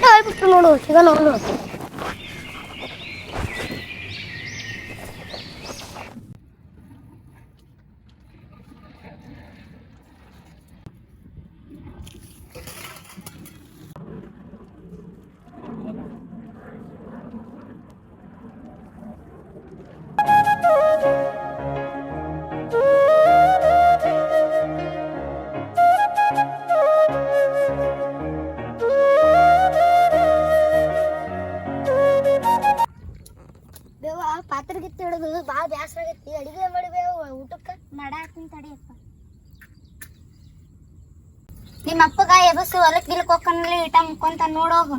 ಹೋಗ್ಬಿಟ್ಟು ನೋಡು ಸಿಗ ನೋಡು. ಪಾತ್ರ ಗಿತ್ತಿ ಹಿಡಿದು ಭಾಳ ಬ್ಯಾಸರ ಆಗೈತಿ. ಅಡಿಗೆ ಮಾಡಿ ಬೇವು ಊಟಕ್ಕೆ ಮಾಡಾಕ್ತೀನಿ ತಡಿಯಪ್ಪ. ನಿಮ್ಮ ಅಪ್ಪಗ ಎಬಸ್ಸು ಹೊಲಕ್ ಗಿಲಕ್ ಹೋಗ್ಕೊಂಡ್ಲಿ ಇಟ ಮುಕ್ಕೊಂತ ನೋಡೋಗು.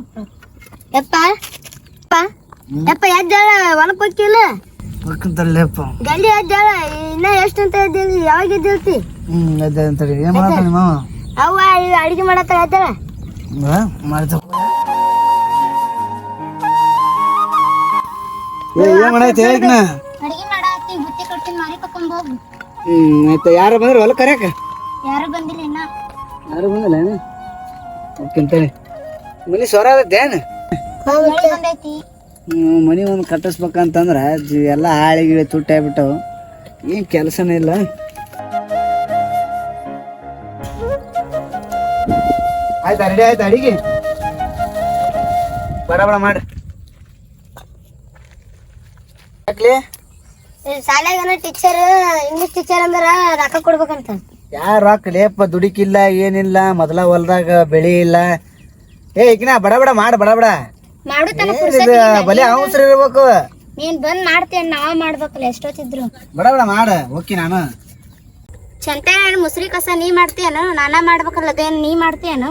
ಯಪ್ಪ ಯಪ್ಪ ಎದ್ದಾಳ ಹೊಲಕ್ ಹೋಗ್ತಿಲ್ಲ ಹೋಗ್ಕಂತಲ್ಲಪ್ಪ ಗಲ್ಲಿ ಎದ್ದಾಳ. ಇನ್ನ ಎಷ್ಟು ಅಂತ ಎದ್ದೇಳಿ ಯಾವಾಗ ಎದ್ದೇಳ್ತಿ? ಏನ್ ಮಾಡತ್ತ ನಿಮ್ಮ ಅವ್ವ ಅಡಿಗೆ ಮಾಡತ್ತಾಳ ಎದ್ದಾಳ ಮಾಡ್ತಾವ. ಏನ್ ಮಾಡೈತಿ ಹೇಳಿಕ್ನ ಅಡಿಗೆ ಮಾಡಾತಿ ಬುತ್ತಿ ಕೊಡ್ತೀನಿ ಮಾರಿ ಪಕ್ಕೊಂಡ್ ಹೋಗು. ಆಯ್ತು. ಯಾರ ಬಂದ್ರ ಹೊಲ ಕರ್ಯಾಕ? ಯಾರು ಬಂದಿಲ್ಲ ಇನ್ನ. ಯಾರು ಬಂದಿಲ್ಲ ಹೋಗ್ಕಂತೇಳಿ ಮನಿ ಸ್ವರ ಅದತ್ತೇನು? ಬಂದೈತಿ. ಮನಿ ಒಂದು ಕಟ್ಟಿಸ್ಬೇಕಂತಂದ್ರ ಎಲ್ಲ ಹಾಳಿ ಗಿಳಿ ತುಟ್ಟಿ ಆಗ್ಬಿಟ್ಟವು. ಏನ್ ಕೆಲಸನೇ ಇಲ್ಲ. ಆಯ್ತಾ ರೆಡಿ ಆಯ್ತಾ ಅಡಿಗೆ? ಬಡ ಬಡ ಮಾಡ್ರಿ. ಶಾಲೆಗನ ಟೀಚರ್ ಇಂಗ್ಲಿಷ್ ಟೀಚರ್ ಅಂದ್ರ ರೊಕ್ಕ ಕೊಡ್ಬೇಕಂತ. ಯಾರ ರೊಕ್ಕ ಲೇಪ ದುಡಿಕಿಲ್ಲ ಏನಿಲ್ಲ. ಮೊದಲ ಹೊಲ್ದಾಗ ಬೆಳಿ ಇಲ್ಲ. ಈಗಿನ ಬಡ ಬಡ ಮಾಡ ಬಡ ಬಡ ಮಾಡುತ್ತಾನ ಬಲಿ ಅವಸರ ಇರ್ಬೇಕು. ನೀನ್ ಬಂದ್ ಮಾಡ್ತೇನ್ ನಾವ ಮಾಡ್ಬೇಕಲ್ಲ ಎಷ್ಟೊತ್ತಿದ್ರು. ಬಡ ಬಡ ಮಾಡ ಓಕೆ. ನಾನು ಚಂತ ಮುಸ್ರಿ ಕಸ ನೀ ಮಾಡ್ತೀಯನು? ನಾನ ಮಾಡ್ಬೇಕಲ್ಲ ಅದೇನ್ ನೀ ಮಾಡ್ತೀಯನು?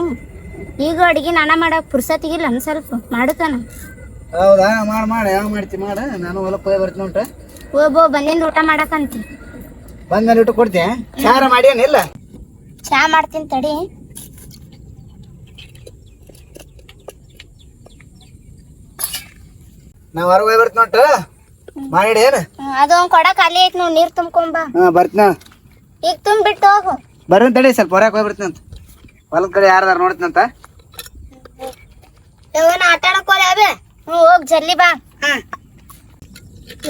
ಈಗ ಅಡಿಗೆ ನಾನ ಮಾಡಕ್ ಪುರ್ಸತಿಗಿಲ್ಲ ಅನ್ ಸ್ವಲ್ಪ ಮಾಡುತ್ತಾನ. ಹೌದಾ? ಮಾಡ ಯಾವ ಮಾಡ್ತಿ ಮಾಡ. ನಾನು ಹೊಲಕ್ಕೆ ಹೋಗಿ ಬರ್ತೀನಿ ಉಂಟ. ಓಬೋ ಬಂದಿಂದ ಊಟ ಮಾಡಕಂತ ಬಂದ್ಮೇಲೆ ಊಟ ಕೊಡ್ತೀಯ? ಚಾರ ಮಾಡ್ಯಾನಿಲ್ಲ? ಚಾ ಮಾಡ್ತೀನಿ ತಡಿ. ನಾ ಹೊರಗೆ ಹೋಗಿ ಬರ್ತೀನಿ ಉಂಟು. ಮಾಡಿ ಏನು ಅದು ಒಂದ್ ಕೊಡ ಖಾಲಿ ಐತ್ ನೋಡ್ ನೀರ್ ತುಂಬ್ಕೊಂಬ. ಬರ್ತೀನ. ಈಗ ತುಂಬಿಟ್ಟು ಹೋಗು. ಬರ್ರಿ ತಡಿ ಸ್ವಲ್ಪ ಹೊರಗೆ ಹೋಗಿ ಬರ್ತೀನಿ ಅಂತ. ಹೊಲದ ಕಡೆ ಯಾರ್ದಾರ ನೋಡ್ತೀನಂತ. ಇವನ ಆಟ ಆಡಕ್ ಹೋಗ್ಯಾವೆ. ಹೋಗ್ ಜಲ್ದಿ ಬಾ.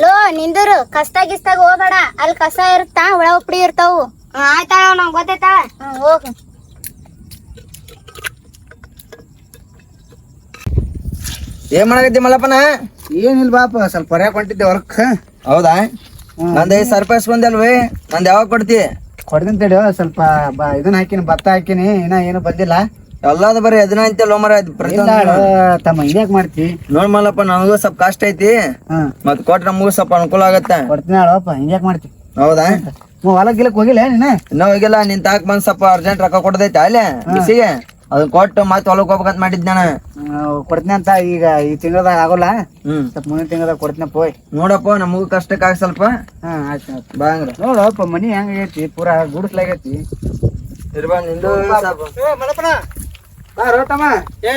ಲೋ ನಿಂದರು ಕಸ್ತಾಗಿಸ್ತಾಗ ಹೋಗ್ಬೇಡ. ಅಲ್ಲಿ ಕಸ ಇರುತ್ತಾ ಹುಳ ಉಪ್ಪಡಿ ಇರ್ತಾವು. ಆಯ್ತಾಳ ನಂಗೆ ಗೊತ್ತೈತಾಳ. ಹೋಗ. ಏನ್ ಮಾಡಕತ್ತಿ ಮಲ್ಲಪ್ಪನ? ಏನಿಲ್ಲ ಬಾಪ ಸ್ವಲ್ಪ ಹೊರಗೆ ಹೊಂಟಿದ್ದೆ ಹೊರಕ್. ಹೌದಾ? ನಂದ್ 5,000 ರೂಪಾಯಿ ಬಂದಲ್ವೇ? ನಂದ್ ಯಾವಾಗ ಕೊಡ್ತಿ? ಕೊಡ್ತೀನಿ ತಡಿ. ಸ್ವಲ್ಪ ಇದನ್ನ ಹಾಕಿನಿ, ಭತ್ತ ಹಾಕಿನಿ, ಇನ್ನ ಏನು ಬಂದಿಲ್ಲ. ಎಲ್ಲಾದ ಬರೀ ಅದನ್ನ ಅಂತಲ್ಲ ಮರ. ತಮ್ಮ ಹಿಂಗ್ಯಾಕ್ ಮಾಡ್ತಿ? ನೋಡ್ ಮಲ್ಲಪ್ಪ, ನನಗೂ ಸ್ವಲ್ಪ ಕಷ್ಟ ಐತಿ. ಮತ್ ಕೊಟ್ರ ನಮಗೂ ಸ್ವಲ್ಪ ಅನುಕೂಲ ಆಗತ್ತ. ಕೊಡ್ತೀನಿ ಹೇಳಪ್ಪ. ಹಿಂಗ್ಯಾಕ್ ಮಾಡ್ತಿ? ಹೌದಾ? ಹೊಲಕ್ ಗಿಲಕ್ ಹೋಗಿಲ್ಲ ನೀನ? ಇನ್ನೂ ಹೋಗಿಲ್ಲ. ನಿನ್ ತಾಕ್ ಬಂದ್ ಸ್ವಲ್ಪ ಅರ್ಜೆಂಟ್ ರೊಕ್ಕ ಕೊಡದೈತೆ ಅಲ್ಲೇ ಬಿಸಿಗೆ. ಅದನ್ನ ಕೊಟ್ಟು ಮತ್ತೆ ಹೊಲಕ್ ಹೋಗ್ಬೇಕಂತ ಮಾಡಿದ್ ನಾನು. ಕೊಡ್ತೀನಿ ಅಂತ. ಈಗ ಈ ತಿಂಗಳದಾಗ ಆಗೋಲ್ಲ. ಸ್ವಲ್ಪ ಮುಂದಿನ ತಿಂಗಳದಾಗ ಕೊಡ್ತೀನಿ ಪೋಯ್. ನೋಡಪ್ಪ ನಮಗೂ ಕಷ್ಟಕ್ಕಾಗ ಸ್ವಲ್ಪ. ಆಯ್ತು ಬಾ ಹಂಗ್ರ. ನೋಡಪ್ಪ ಮನಿ ಹೆಂಗೈತಿ? ಪೂರಾ ಗುಡಿಸ್ಲಾಗೈತಿ. ಇರ್ಬಾ ನಿಂದು. ರೋಟಮ್ಮ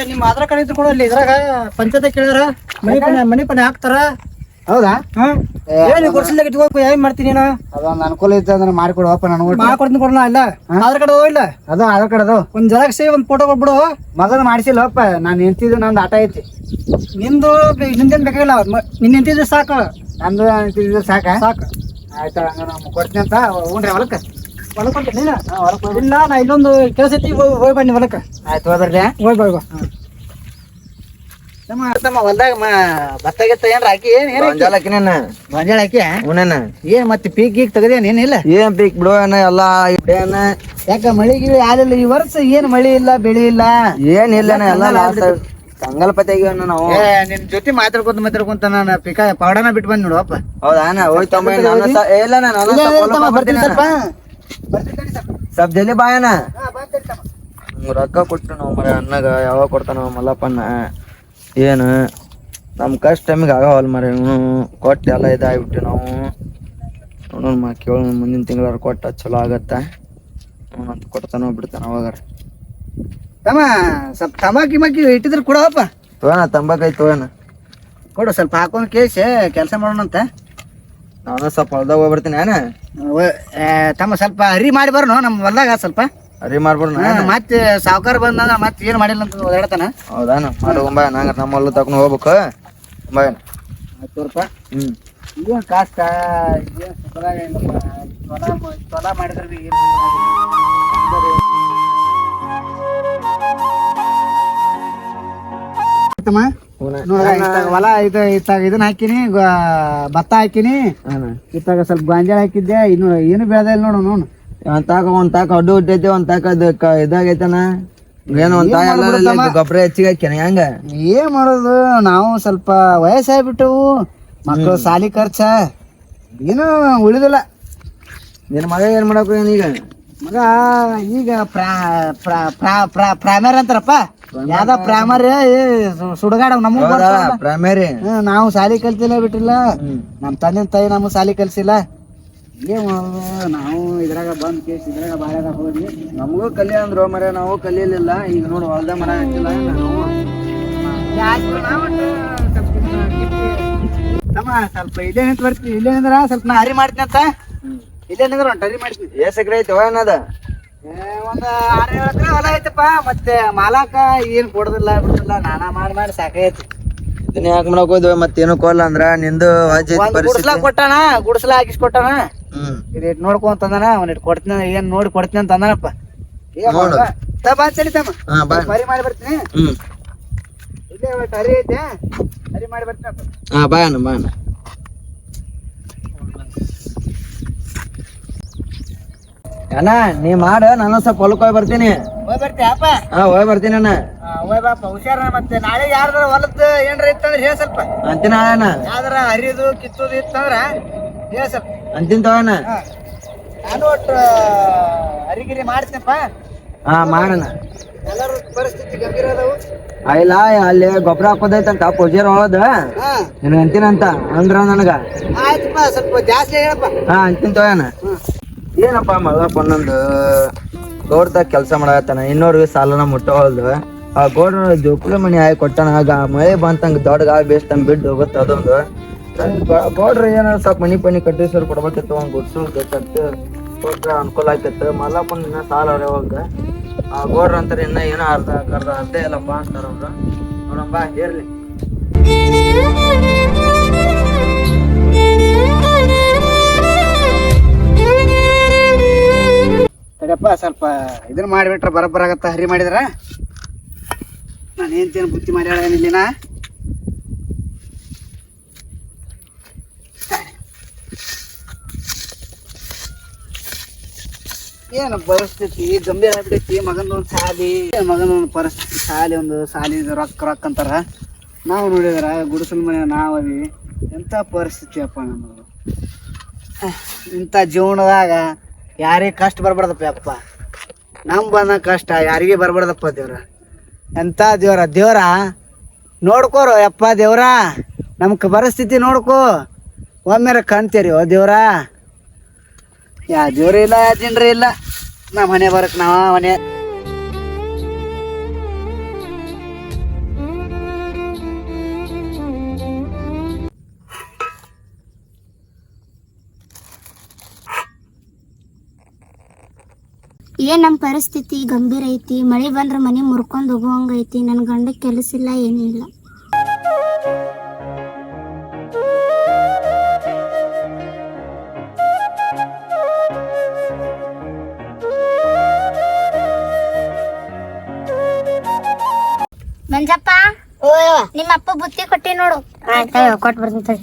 ನಿಮ್ ಆಧಾರ್ ಕಾರ್ಡ್ ಇದ್ದು ಕೊಡಲ್ಲಿ. ಇದ್ರಾಗ ಪಂಚಾಯತ್ ಕೇಳಿದ್ರ ಮನಿ ಪನಿ ಹಾಕ್ತಾರ. ಹೌದಾ? ಕೊಡ್ಸಿಲ್ದಾಗ ಇಟ್ಕೋಬೇಕು. ಏನ್ ಮಾಡ್ತೀನಿ ನೀನು? ಅದೊಂದು ಅನುಕೂಲ ಇತ್ತು ಅಂದ್ರೆ ಮಾಡಿಕೊಡುವಪ್ಪ. ನನಗೂ ಮಾಡ್ಕೊಡ್ತೀನಿ. ಕೊಡೋಣ ಇಲ್ಲ ಆಧಾರ್ ಕಾರ್ಡ್ ಅದಾವ? ಇಲ್ಲ ಅದು ಆಧಾರ್ ಕಾರ್ಡ್ ಅದಾವ. ಒಂದ್ ಜೆರಾಕ್ಸ್ ಒಂದ್ ಫೋಟೋ ಕೊಟ್ಬಿಡು. ಮಗನ ಮಾಡಿಸಿಲ್ಲಪ್ಪ. ನಾನು ನಿಂತಿದ್ದು ನಂದು ಆಟ ಐತಿ. ನಿಂದು ನಿಂದೇನ್ ಬೇಕಾಗಿಲ್ಲ. ನಿನ್ ನಿಂತಿದ್ರೆ ಸಾಕು. ನಂದು ನಿಂತಿದ್ರೆ ಸಾಕು. ಆಯ್ತಾ? ಕೊಡ್ತೀನಿ ಅಂತ. ಹ್ಞೂ ಹೊಲಕ್ಕೆ ಹೊಲಕ್ಕೆ ಕೊಡ್ತೀನಿ. ಇಲ್ಲ ನಾ ಇಲ್ಲೊಂದು ಕೆಲಸ ಐತಿ. ಹೋಗಿ ಬನ್ನಿ ಹೊಲಕ್ಕೆ. ಆಯ್ತು ಹೋಗ್ಬರ್ರಿ. ಹೋಗಿ ಬಾ. ಹೊಲ್ದಾಗ ಭತ್ತ ಗಿತ್ತ ಏನ್ರ ಹಾಕಿ? ಗೊಂಜಾಳ ಹಾಕಿ ನಾನು. ಗೊಂಜಾಳ ಹಾಕಿ? ಹೂನ. ಏನ್ ಮತ್ತೆ ಪೀಕ್ ಗೀಕ್ ತೆಗದೇನ್? ಏನಿಲ್ಲ. ಏನ್ ಪೀಕ್ ಬಿಡು ಅಣ್ಣ ಎಲ್ಲಾ ಇಡೇನ. ಯಾಕ ಮಳಿ ಗಿಳಿ ಆಲಿಲ್ಲ ಈ ವರ್ಷ? ಏನ್ ಮಳಿ ಇಲ್ಲ ಬೆಳಿ ಇಲ್ಲ ಏನಿಲ್ಲ ಎಲ್ಲ ಲಾಸ್ ಸಂಗಲ್ಪತಿ ಆಗಿವ ನಾವು. ನಿನ್ ಜೊತೆ ಮಾತಾಡ್ಕೊಂತ ನಾನು ಪಿಕ ಪೌಡನ ಬಿಟ್ಟು ಬಂದ್ ನೋಡಪ್ಪ. ಹೌದಾ? ಹೋಯ್ತಮ್ಮ. ಇಲ್ಲ ನಾನು ಸ್ವಲ್ಪ ಜಲ್ದಿ ಬಾಯನ. ರೊಕ್ಕ ಕೊಟ್ಟು ನಾವು ಮರ ಅಣ್ಣಗ ಯಾವಾಗ ಕೊಡ್ತಾನ ಮಲ್ಲಪ್ಪನ. ಏನು ನಮ್ ಕಷ್ಟ ಟೈಮಿಗೆ ಆಗವಲ್ ಮರ. ಇವನು ಕೊಟ್ಟು ಎಲ್ಲ ಇದಾಗ್ಬಿಟ್ಟು ನಾವು ನೋಡೋಣ. ಕೇಳ ಮುಂದಿನ ತಿಂಗಳಾರ ಕೊಟ್ಟ ಚಲೋ ಆಗತ್ತ. ಅಂತ ಕೊಡ್ತಾನೋ ಬಿಡ್ತಾನ ಅವಾಗಾರ. ತಮ್ಮ ಸ್ವಲ್ಪ ತಂಬಾಕಿ ಮಕ್ಕಿ ಇಟ್ಟಿದ್ರು ಕೊಡವಪ್ಪ. ತಗೋಣ ತಂಬಾಕೈ ತಗೋಣ. ಕೊಡು ಸ್ವಲ್ಪ ಹಾಕೊಂಡ್ ಕೇಸಿ ಕೆಲಸ ಮಾಡೋಣಂತ. ನಾನು ಸ್ವಲ್ಪ ಹೊಲ್ದಾಗ ಹೋಗಿ ಬರ್ತೀನಿ ಏನ ತಮ್ಮ ಸ್ವಲ್ಪ ಹರಿ ಮಾಡಿ ಬರ್ನು ನಮ್ಮ ಹೊಲ್ದಾಗ ಸ್ವಲ್ಪ ಅರಿ ಮಾಡ್ಬಿಡ್ನ ಮತ್ತೆ ಸಾವುಕಾರ ಬಂದಂದ್ರ ಮತ್ತೆ ಏನು ಮಾಡಿಲ್ಲ ಅಂತ ಓದಾಡ್ತಾನ. ಹೌದಾನ ಮಾಡ್ಕೊಂಬ ನಂಗ ನಮ್ಮ ಹೊಲ ತಕೊಂಡು ಹೋಗ್ಬೇಕು ಬಾ. ಏನು ಕಾಷ್ಟ ಏನು ಹೊಲ ಮಾಡಿದ್ರೆ ಬಿ ಹೊಲ ಇದನ್ನ ಹಾಕಿನಿ ಭತ್ತ ಹಾಕಿನಿ ಇತ್ತಾಗ ಸ್ವಲ್ಪ ಗಾಂಜಾಳ ಹಾಕಿದ್ದೆ ಇನ್ನು ಏನು ಬೆಳೆದ ಇಲ್ಲ ನೋಡು. ಒಂದ್ ತಾಕ ಅಡ್ಡು ಹುಟ್ಟೈತಿ ಒಂದ್ ತಾಕ ಇದಾಗೈತನ ಏನು ಒಂದ್ ತಾಕ ಗೊಬ್ಬರ ಹೆಚ್ಚಿಗೆ ಹಾಕ್ಯಾನ ಹೆಂಗ ಏನ್ ಮಾಡೋದು ನಾವು ಸ್ವಲ್ಪ ವಯಸ್ಸಾಗ್ಬಿಟ್ಟವು ಮಕ್ಕಳು ಸಾಲಿ ಖರ್ಚ ಏನು ಉಳಿದಿಲ್ಲ. ನಿನ್ ಮಗ ಏನ್ ಮಾಡಬೇಕು ಏನೀಗ? ಮಗ ಈಗ ಪ್ರೈಮರಿ ಅಂತಾರಪ್ಪ ಯಾವ್ದ ಪ್ರೈಮರಿ ಸುಡಗಾಡ ನಮಗ್ ಪ್ರೈಮರಿ. ನಾವು ಸಾಲಿ ಕಲ್ತಿಲ್ಲ ಬಿಟ್ಟಿಲ್ಲ, ನಮ್ ತಂದೆ ತಾಯಿ ನಮಗ್ ಸಾಲಿ ಕಲ್ಸಿಲ್ಲ. ಏನ್ ನಾವು ಇದ್ರಾಗ ಬಂದ್ ಕೇಸ್ ಇದ್ರಾಗ ಬಾಳ್ಯಾಗ ಹೋದ್ವಿ. ನಮಗೂ ಕಲಿ ಅಂದ್ರು ಮರ ನಾವು ಕಲಿಯಲಿಲ್ಲ. ಈಗ ನೋಡು ಹೊಲ್ದ ಮರ ಹಾಕಿಲ್ಲ ಸ್ವಲ್ಪ ಇಲ್ಲೇ ನಿಂತ ಬರ್ತೀವಿ. ಇಲ್ಲೇ ನಿಂದ್ರ ಸ್ವಲ್ಪ ನಾ ಹರಿ ಮಾಡ್ತೀನಿ ಅಂತ ಇಲ್ಲೇ ನಿಂದ್ರ ಹೊಂಟ ಹರಿ ಮಾಡ್ತೀನಿ. ಎಷ್ಟ್ ಎಕರೆ ಐತಿ ಏನದ? ಒಂದ್ 6-7 ಎಕರೆ ಹೊಲ ಐತಪ್ಪ. ಮತ್ತೆ ಮಾಲಾಕ ಏನ್ ಕೊಡುದಿಲ್ಲ ಬಿಡುದಿಲ್ಲ ನಾನಾ ಮಾಡಿ ಸಾಕೈತಿ. ಇದನ್ನ ಯಾಕೆ ಮಾಡಕ್ ಹೋದ್ವಿ ಮತ್ತೇನು ಕೊಲ್ಲ ಅಂದ್ರ ನಿಂದು ಗುಡ್ಸ್ಲಾ ಕೊಟ್ಟಾನ, ಗುಡ್ಸ್ಲಾ ಹಾಕಿಸ್ ಕೊಟ್ಟಾನ. ಇಟ್ ನೋಡ್ಕೊಂತಂದಾನ ಅವ್ನ ಕೊಡ್ತೀನಿ ಏನ್ ನೋಡಿ ಕೊಡ್ತೀನಿ ಅಂತ ಅಂದಾನಪ್ಪ. ಹರಿ ಮಾಡಿ ಬರ್ತೀನಿ. ಇಲ್ಲೇ ಹರಿ ಐತೆ ಹರಿ ಮಾಡಿ ಬರ್ತೀನಪ್ಪ. ಬಾಯಣ್ಣ ಅಣ್ಣ ನೀ ಮಾಡ ನಾನು ಸ್ವಲ್ಪ ಹೊಲಕ್ಕೆ ಹೋಗಿ ಬರ್ತೀನಿ. ಹೋಗಿ ಬರ್ತೀಯಪ್ಪ? ಹೋಗಿ ಬರ್ತೀನಿ ಅಣ್ಣ. ಹೋಯ್ ಬಾಪ ಹುಷಾರ. ಮತ್ತೆ ನಾಳೆ ಯಾರ್ದಾರ ಹೊಲದ ಏನ್ರ ಇತ್ತಂದ್ರ ಹೇಳ ಸ್ವಲ್ಪ. ಅಂತೀನಿ ಅಣ್ಣ. ಯಾವ್ದಾರ ಹರಿದು ಕಿತ್ತುದು ಇತ್ತಂದ್ರ ಹೇಳ ಸ್ವಲ್ಪ. ಅಂತೀನಿ ತಗೋಣ. ನಾನು ಒಟ್ಟು ಹರಿಗಿರಿ ಮಾಡ್ತೀನಪ್ಪ. ಮಾಡೋಣ. ಎಲ್ಲರೂ ಪರಿಸ್ಥಿತಿ ಗಂಭೀರ ಅದಾವು. ಇಲ್ಲ ಅಲ್ಲಿ ಗೊಬ್ಬರ ಹಾಕೋದೈತಂತ ಪೂಜಾರ ಹೋದ ನಿನಗ ಅಂತೀನಂತ ಅಂದ್ರ ನನಗ ಆಯ್ತಪ್ಪ ಸ್ವಲ್ಪ ಜಾಸ್ತಿ ಹೇಳಪ್ಪ. ಅಂತೀನಿ ತಗೋಣ. ಏನಪ್ಪ ಮಲ್ಲಪ್ಪ ನಂದು ಗೌಡ್ದಾಗ ಕೆಲಸ ಮಾಡತ್ತಾನ, ಇನ್ನೋರ್ಗೆ ಸಾಲನ ಮುಟ್ಟವಲ್ದು. ಆ ಗೌಡ್ರ ಜೋಕುಳಿ ಮನಿ ಆಗಿ ಕೊಟ್ಟಾನ. ಆಗ ಮಳೆ ಬಂತಂಗ ದೊಡ್ಡ ಗಾಳಿ ಬೇಸ್ತಂಗ ಬಿಟ್ಟು ಹೋಗುತ್ತೆ ಅದೊಂದು. ಗೌಡ್ರ ಏನ ಸ್ವಲ್ಪ ಮನಿ ಪನಿ ಕಟ್ಟಿಸೋರು ಕೊಡ್ಬೇಕಿತ್ತು, ಒಂದ್ ಗುಡ್ಸು ಬೇಕಂತ ಕೊಟ್ರ ಅನುಕೂಲ ಆಯ್ತಿತ್ತು. ಮಲ್ಲಪ್ಪನ ಇನ್ನ ಸಾಲ ಅವ್ರೆ ಹೋಗ ಆ ಗೌಡ್ರ ಅಂತಾರೆ ಇನ್ನ ಏನೋ ಅರ್ಧ ಇಲ್ಲಪ್ಪ ಅಂತಾರ ಅವ್ರು. ನೋಡಂಬ ಹೇರ್ಲಿ. ಸರಿಯಪ್ಪ ಸ್ವಲ್ಪ ಇದನ್ನ ಮಾಡಿಬಿಟ್ರೆ ಬರಬರಾಗತ್ತ. ಹರಿ ಮಾಡಿದ್ರ ನಾನು ಏನ್ತೇನು ಬುತ್ತಿ ಮಾಡ್ಯಾಳ ಏನಿಲ್ಲಿನ. ಏನು ಪರಿಸ್ಥಿತಿ ಗಂಭೀರ ಆಗ್ಬಿಟ್ಟೈತಿ. ಮಗನೊಂದು ಸಾಲಿ, ಮಗನೊಂದು ಪರಿಸ್ಥಿತಿ ಸಾಲಿ, ಒಂದು ಸಾಲಿ ರೊಕ್ಕ ಅಂತಾರ. ನಾವು ನೋಡಿದ್ರ ಗುಡಿಸಲ್ ಮನೆ ನಾವು ಅದೀವಿ. ಎಂಥ ಪರಿಸ್ಥಿತಿ ಅಪ್ಪ ನಮ್ಮದು. ಇಂಥ ಜೀವನದಾಗ ಯಾರಿಗೆ ಕಷ್ಟ ಬರ್ಬಾರ್ದಪ್ಪ ಅಪ್ಪ. ನಮ್ ಬಂದ ಕಷ್ಟ ಯಾರಿಗೆ ಬರ್ಬಾರ್ದಪ್ಪ. ದೇವ್ರ ಎಂಥ ದೇವ್ರ ನೋಡ್ಕೋರು ಯಪ್ಪ. ದೇವ್ರ ನಮ್ಗೆ ಪರಿಸ್ಥಿತಿ ನೋಡ್ಕೋ. ಒಮ್ಮೆರ ಕಾಣ್ತೀರಿ ಓ ದೇವ್ರ. ಯಾ ದೇವ್ರ ಇಲ್ಲ ಯಾ ಜನರೇ ಇಲ್ಲ. ನಮ್ಮ ಮನೆ ಬರಕ್ ನಾವ ಮನೆ ಏನ್ ನಮ್ಮ ಪರಿಸ್ಥಿತಿ ಗಂಭೀರ ಐತಿ. ಮಳೆ ಬಂದ್ರೆ ಮನೆ ಮುರ್ಕೊಂಡ್ ಹೋಗುವಂಗ ಐತಿ. ನನ್ನ ಗಂಡ ಕೆಲಸ ಇಲ್ಲ ಏನೂ ಇಲ್ಲ. ಮಂಜಪ್ಪ ನಿಮ್ಮ ಅಪ್ಪ ಬುತ್ತಿ ಕೊಟ್ಟಿ ನೋಡು. ಕೊಟ್ಟು ಬರ್ತೀನಿ.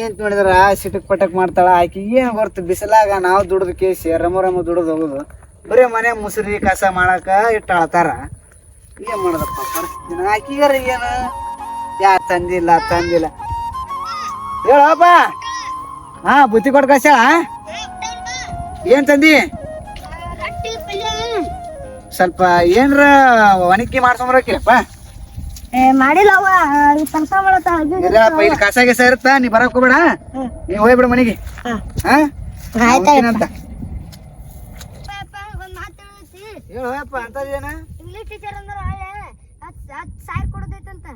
ಏನ್ ನೋಡಿದ್ರ ಸಿಟಕ್ ಪಟಕ್ ಮಾಡ್ತಾಳ ಆಕಿ. ಏನ್ ಬರ್ತ ಬಿಸಿಲಾಗ ನಾವು ದುಡ್ದು ಕೇಸಿ ರಮ ದುಡ್ದು ಹೋಗುದು. ಬರೀ ಮನೆ ಮುಸುರಿ ಕಸ ಮಾಡಾಕ ಇಟ್ಟಾಳ್ತಾರ. ಏನ್ ಮಾಡೋದಪ್ಪ ಪರಿಸ್ಥಿತಿನ. ಆಕಿಗಾರ ಏನು ತಂದಿಲ್ಲ ಹೇಳಪ್ಪ. ಬುತ್ತಿ ಕೊಟ್ಟು ಕಳ್ಸ್ಯಾಳ. ಏನ್ ತಂದಿ? ಸ್ವಲ್ಪ ಏನ್ರ ಒಣಕಿ ಮಾಡ್ಸೊಂಬರಕಿಲ್ಲಪ್ಪ. ಮಾಡಿಲ್ಲವ ಇಲ್ಲಿ ಕಸ ಗಿಸ ಇರುತ್ತ. ನೀ ಬರಕ್ ಹೋಗ್ಬೇಡ, ನೀ ಹೋಗ್ಬಿಡ ಮನೆಗೆ. ಅಂತ ಹೇಳಪ್ಪ. ಅಂತದೇನ ಇಂಗ್ಲಿಷ್ ಟೀಚರ್ ಅಂದ್ರೆ 10,000 ಕೊಡೋದೈತಂತ.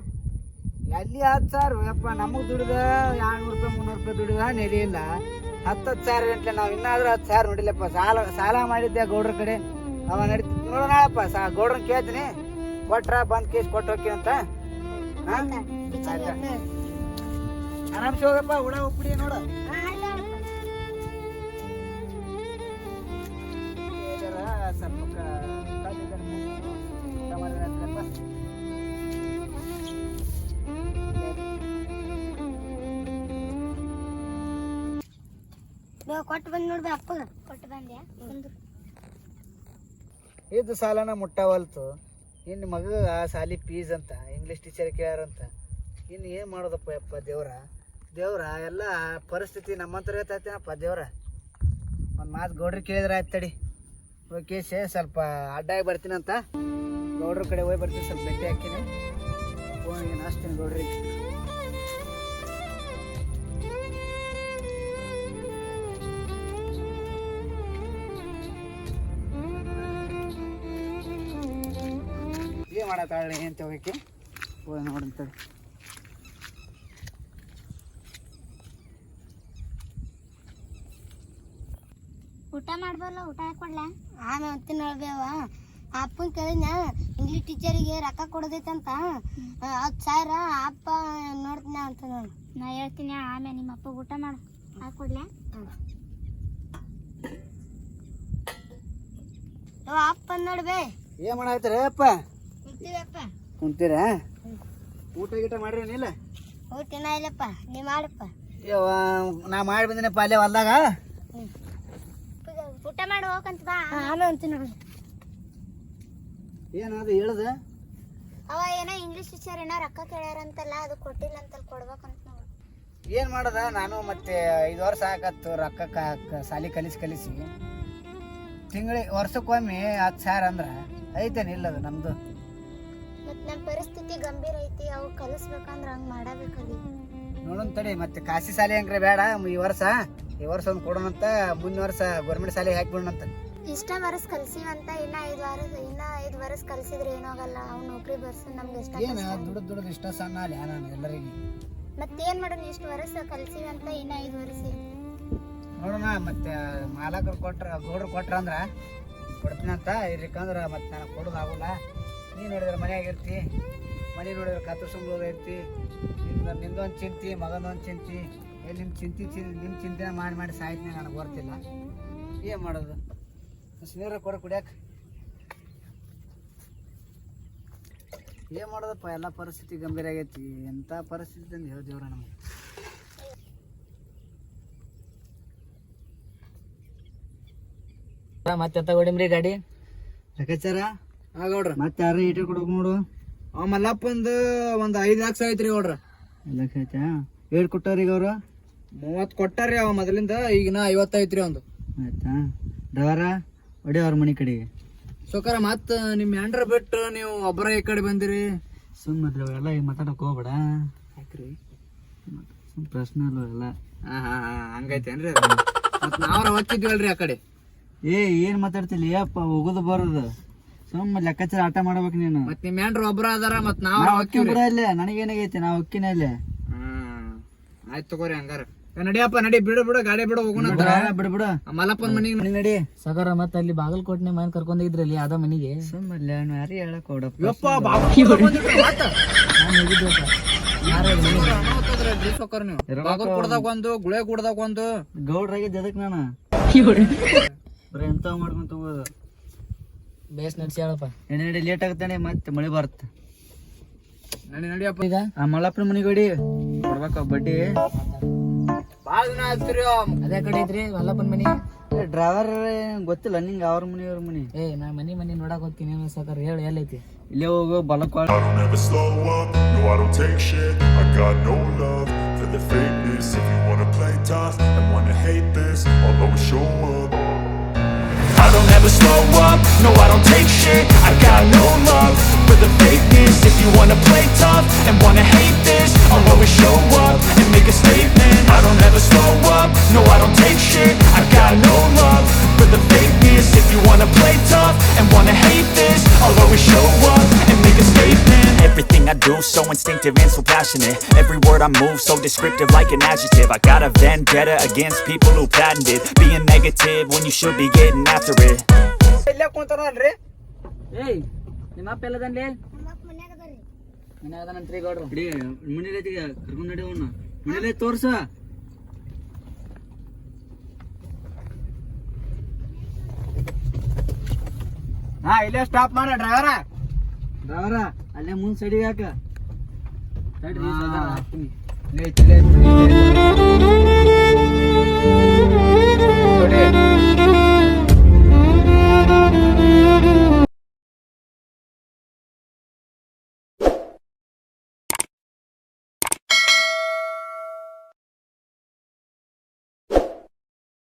ಎಲ್ಲಿ 10,000 ಯಪ್ಪ ನಮಗ್ ದುಡಿದ 200 ರೂಪಾಯಿ 300 ರೂಪಾಯಿ ದುಡಿದ ನೆಲೆ ಇಲ್ಲ. 10,000 ಗಂಟ್ಲೆ ನಾವು ಇನ್ನಾದ್ರೂ 10,000 ನೋಡಿಲ್ಲಪ್ಪ. ಸಾಲ ಮಾಡಿದ್ದೆ ಗೌಡ್ರ ಕಡೆ, ಅವ ನಡೀತಿ ನೋಡೋಣಪ್ಪ. ಗೌಡ್ರನ್ ಕೇಳ್ತೀನಿ, ಕೊಟ್ರ ಬಂದ್ ಕೇಸ್ ಕೊಟ್ಟು ಹೋಗಿ ಅಂತ. ಆರಾಮ್ಸಿ ಹೋಗಪ್ಪ, ಉಡ ಉಪ್ಪಿಡಿ ನೋಡ. ಸ್ವಲ್ಪ ಕೊಟ್ಟು ಬಂದ್ ನೋಡ್ಬಿ ಅಪ್ಪಗ. ಕೊಟ್ಟು ಬಂದ್ಯಾ? ಇದು ಸಾಲನ ಮುಟ್ಟವಲ್ತು. ಇನ್ನು ಮಗ ಸಾಲಿ ಫೀಸ್ ಅಂತ ಇಂಗ್ಲೀಷ್ ಟೀಚರ್ ಕೇಳಾರಂತ. ಇನ್ನು ಏನು ಮಾಡೋದಪ್ಪ ಯಪ್ಪ ದೇವ್ರ ಎಲ್ಲ ಪರಿಸ್ಥಿತಿ ನಮ್ಮಂತರ ಇರ್ತೈತೇನಪ್ಪ ದೇವ್ರ. ಒಂದು ಮಾತು ಗೌಡ್ರಿಗೆ ಕೇಳಿದ್ರೆ ಆಯ್ತು ತಡಿ. ಓಕೆ ಸ್ವಲ್ಪ ಅಡ್ಡಾಗಿ ಬರ್ತೀನಂತ, ಗೌಡ್ರ ಕಡೆ ಹೋಗಿ ಬರ್ತೀನಿ. ಸ್ವಲ್ಪ ಭೇಟಿ ಹಾಕ್ತೀನಿ, ಫೋನಿಗೆ ನಾಸ್ತೀನಿ ಗೌಡ್ರಿಗೆ. ಏನು ಮಾಡತ್ತಾಳೆ ಅಂತ ಹೋಗಕ್ಕೆ ಹೋಗಿ ನೋಡಂತೇಳಿ. ಊಟ ಮಾಡ್ಬಲ್ಲ, ಊಟ ಹಾಕೊಡ್ಲ? ಆಮೇಲೆ ಅಂತೀನಿ ನೋಡ್ಬೇವ. ಅಪ್ಪನ ಕೇಳಿದ್ನ ಇಂಗ್ಲೀಷ್ ಟೀಚರಿಗೆ ರೊಕ್ಕ ಕೊಡೋದೈತಂತ 10,000 ಅಪ್ಪ ನೋಡ್ತೀನಿ ಅಂತ. ನಾ ಹೇಳ್ತೀನಿ ಆಮೇಲೆ ನಿಮ್ಮ ಅಪ್ಪ ಊಟ ಮಾಡು, ಹಾಕೊಡ್ಲ? ಅಪ್ಪ ನೋಡ್ಬೇ. ಏನು ಮಾಡಾಯ್ತಾರೆ ಅಪ್ಪ? ಕುಂತೀವಪ್ಪ. ಕುಂತೀರಾ? ಊಟ ಗೀಟ ಮಾಡ್ರೇನಿಲ್ಲ? ಊಟನ ಇಲ್ಲಪ್ಪ, ನೀ ಮಾಡಪ್ಪ. ನಾ ಮಾಡಿ ಬಂದಿನಪ್ಪ ಅಲ್ಲೇ ಹೊಲ್ದಾಗ. ಊಟ ಮಾಡಿ ಹೋಗಂತ ಬಾ. ಆಮೇಲೆ ಅಂತೀನಿ ನೋಡಿ. ಏನದು ಹೇಳದ? ಅವ ಏನೋ ಇಂಗ್ಲೀಷ್ ಟೀಚರ್ ಏನೋ ರೊಕ್ಕ ಕೇಳ್ಯಾರಂತಲ್ಲ, ಅದು ಕೊಟ್ಟಿಲ್ಲ ಅಂತಲ್ಲಿ ಕೊಡ್ಬೇಕಂತ ನಾವು. ಏನು ಮಾಡೋದ? ನಾನು ಮತ್ತೆ 5 ವರ್ಷ ಆಕತ್ತು ರೊಕ್ಕ ಸಾಲಿ ಕಲಿಸಿ ವರ್ಷಕ್ಕೊಮ್ಮೆ 10,000 ಅಂದ್ರೆ ಐತೇನು? ಇಲ್ಲದು ನಮ್ದು. ಮತ್ತೆ ನಮ್ಮ ಪರಿಸ್ಥಿತಿ ಗಂಭೀರ ಐತಿ, ಅವು ಕಲಿಸ್ಬೇಕಂದ್ರೆ ಹಂಗೆ ಮಾಡಬೇಕಲ್ಲಿ. ನೋಡೋಣ ತಡಿ. ಮತ್ತೆ ಖಾಸಗಿ ಶಾಲೆ ಹಂಗ್ರೆ ಬೇಡ. ಈ ವರ್ಷ ಒಂದು ಕೊಡೋಣಂತ, ಮುಂದಿನ ವರ್ಷ ಗೌರ್ಮೆಂಟ್ ಶಾಲೆಗೆ ಹಾಕಿಬಿಡೋಣಂತ. ಇಷ್ಟ ವರ್ಷ ಕಲ್ಸಿವಂತ, ಇನ್ನ 5 ವರ್ಷ ಕಲ್ಸಿದ್ರೆ ಏನಾಗಲ್ಲ. ಅವ್ನು ನೌಕರಿ ಬರ್ಸ ನಮ್ಗೆ ಇಷ್ಟ. ಏನು ದುಡ್ದು ಇಷ್ಟ ಸಣ್ಣ ಅಲ್ಲ ನಾನು ಎಲ್ಲರಿಗೆ. ಮತ್ತೇನ್ ಮಾಡೋಣ? ಇಷ್ಟು ವರ್ಷ ಕಲ್ಸಿವಂತ, ಇನ್ನ 5 ವರ್ಷ ನೋಡೋಣ. ಮತ್ತೆ ಮಾಲಕರು ಗೌಡ್ರು ಕೊಟ್ರ ಅಂದ್ರ ಕೊಡ್ತೀನಂತ. ಇರ್ಲಿಕ್ಕಂದ್ರ ಮತ್ತೆ ನನಗೆ ಕೊಡೋದಾಗಲ್ಲ. ನೀನು ನೋಡಿದ್ರೆ ಮನ್ಯಾಗ ಇರ್ತಿ, ಮನೆ ನೋಡಿದ್ರೆ ಕತ್ತು ಸುಂಬ ಇರ್ತಿ. ನಿಂದೊಂದು ಚಿಂತಿ, ಮಗನೊಂದು ಚಿಂತಿ. ನಿಮ್ಮ ಚಿಂತೆ ಮಾಡಿ ಸಾಯ್ತೀನಿ. ನನಗೆ ಬರ್ತಿಲ್ಲ. ಏನು ಮಾಡೋದು? ನೀರ ಕೊಡ ಕುಡಿಯಕ್ಕೆ. ಏನು ಮಾಡೋದಪ್ಪ? ಎಲ್ಲ ಪರಿಸ್ಥಿತಿ ಗಂಭೀರ ಆಗೈತಿ. ಎಂಥ ಪರಿಸ್ಥಿತಿ ಅಂತ ಹೇಳ್ದೇವ್ರ ನಮಗೆ. ಮತ್ತೆ ತಗೊಡಿಮ್ರಿ ಗಾಡಿ ಲೆಕ್ಕಾಚಾರ ಗೌಡ್ರ. ಮತ್ತೆ ಯಾರ ಈಟೆ ಕೊಡ್ಬೇಕು ನೋಡು. ಮಲ್ಲಪ್ಪಂದು ಒಂದು 5 ಲಕ್ಷ ಐತ್ರಿ ಗೌಡ್ರ. 5 ಲಕ್ಷ ಆಯ್ತಾ? ಏಳು ಕೊಟ್ಟಾರಿ ಈಗ ಅವ್ರು? 30 ಕೊಟ್ಟಾರಿ ಅವ ಮೊದಲಿಂದ. ಈಗಿನ 50 ಐತ್ರಿ ಒಂದು. ಆಯ್ತಾ? ಡ್ರೈವರ ಹೊಡಿ ಅವ್ರ ಮನೆ ಕಡೆಗೆ. ಸೊಕಾರ ಮತ್ತೆ ನಿಮ್ಮ ಹ್ಯಾಂಡ್ರ ಬಿಟ್ಟು ನೀವು ಒಬ್ಬರ ಈ ಕಡೆ ಬಂದಿರಿ. ಸುಮ್ಮನೆ ಎಲ್ಲ ಈಗ ಮಾತಾಡಕ್ ಹೋಗ್ಬೇಡ. ಯಾಕ್ರಿ? ಪ್ರಶ್ನೆ ಅಲ್ವ ಎಲ್ಲ. ಹಂಗೈತೇನ್ರಿ? ಮತ್ತೆ ನಾವ್ರ ಹೋಗ್ತಿದ್ವಲ್ರಿ ಆ ಕಡೆ. ಏನ್ ಮಾತಾಡ್ತಿಲ್ಲ ಅಪ್ಪ? ಹೋಗುದು ಬರೋದು ಸುಮ್ಮ ಲೆಕ್ಕಾಚಾರ ಆಟ ಮಾಡ್ಬೇಕು ನೀನು. ಮತ್ತೆ ನಿಮ್ ಹ್ಯಾಂಡ್ರ ಒಬ್ರ ಅದಾರ, ಮತ್ ನಾವ್ ಬಿಡ ಇಲ್ಲೇ. ನನಗೇನಾಗೈತಿ? ನಾ ಹೊಕ್ಕಿನ ಇಲ್ಲೇ. ಆಯ್ತು ತಗೋರಿ ಹಂಗಾರ. ನಡಿಯಪ್ಪ ನಡಿ, ಬಿಡು ಗಾಡಿ ಬಿಡು, ಹೋಗೋಣ. ಬಿಡು ಮಲ್ಲಪ್ಪನ ಮನಿಗೆ ನಡಿ. ಸಗರ ಮತ್ತ ಅಲ್ಲಿ ಬಾಗಲಕೋಟೆ ಮನೆ ಕರ್ಕೊಂಡಿದ್ರಲ್ಲಿ ಅದ ಮನಿಗೆ. ಸುಮ್ಮಲ್ಲ ಯಾರು ಹೇಳಕ್ ಕೊಡಪ್ಪ. ಕೊಡ್ದಾಗ ಒಂದು ಗುಳೆ ಕುಡ್ದಾಗ ಒಂದು ಗೌಡ್ರಾಗಿದ್ದ ಅದಕ್ಕೆ ನಾನು ಬರೀ ಎಂತ ಮಾಡ್ಕೊಂತ ಹೋಗೋದು. ಬೇಸ್ ನಡ್ಸಿ ಹೇಳಪ್ಪ. ನಡಿ ಲೇಟ್ ಆಗತ್ತಾನೆ, ಮತ್ತೆ ಮಳೆ ಬರುತ್ತೆ. ನಡಿಯಪ್ಪ. ಈಗ ಆ ಮಲ್ಲಪ್ಪನ ಮನಿಗೆ ಹೊಡಿ ಕೊಡ್ಬೇಕ ಬಡ್ಡಿ. ಬಾಳ ದಿನ ಆಗ್ತಿರಿ. ಅದೇ ಕಡೆ ಐತ್ರಿ ಮಲ್ಲಪ್ಪನ ಮನಿ. ಡ್ರೈವರ್ ಗೊತ್ತಿಲ್ಲ ನಿಂಗೆ ಅವ್ರ ಮನಿ ಅವ್ರ ಮನಿ? ನಾ ಮನಿ ನೋಡಕ್ ಹೋಗ್ತೀನಿ. ಸಾಕಾರ ಹೇಳಿ ಎಲ್ಲೈತಿ? ಇಲ್ಲೇ ಹೋಗು Balak. I don't ever slow up, no I don't take shit. I got no love for the fakeness. If you wanna play tough and wanna hate this, I'll always show up. I don't ever slow up, no I don't take shit. I got no love for the fakeness. If you wanna play tough and wanna hate this, I'll always show up and make a statement. I don't ever slow up, no I don't take shit. I got no love for the fakeness. If you wanna play tough and wanna hate this, I'll always show up and make a statement. Everything I do, so instinctive and so passionate. Every word I move, so descriptive like an adjective. I got a vendetta against people who patented being negative when you should be getting after it. ಇಲ್ಲೇ ಕುಂತಾರಲ್ರಿ ಏಯ್ ನಿಮ್ಮ ಅಪ್ಪ ಎಲ್ಲದನ್ಲಿ ಮನ್ಯಾಗ ಅದಾರಿ. ಮನ್ಯಾಗ ಅದಾನಂತ್ರಿ ಗೌಡ್ರು ಇಡೀ ಮುನಿಲೈತಿಗೆ ಕರ್ಕೊಂಡ್ ನಡಿ ಅವನ್ನ ಮುನಿಲೈ ತೋರ್ಸ ಹಾ ಇಲ್ಲೇ ಸ್ಟಾಪ್ ಮಾಡ ಡ್ರೈವರ ಅಲ್ಲೇ ಮುಂದ್ ಸೈಡಿಗೆ ಹಾಕ ತಡ್ರಿ, ಹಾಕ್ತೀನಿ. ಇಲ್ಲೇ ಐತಿ, ಇಲ್ಲೇ ಐತಿ.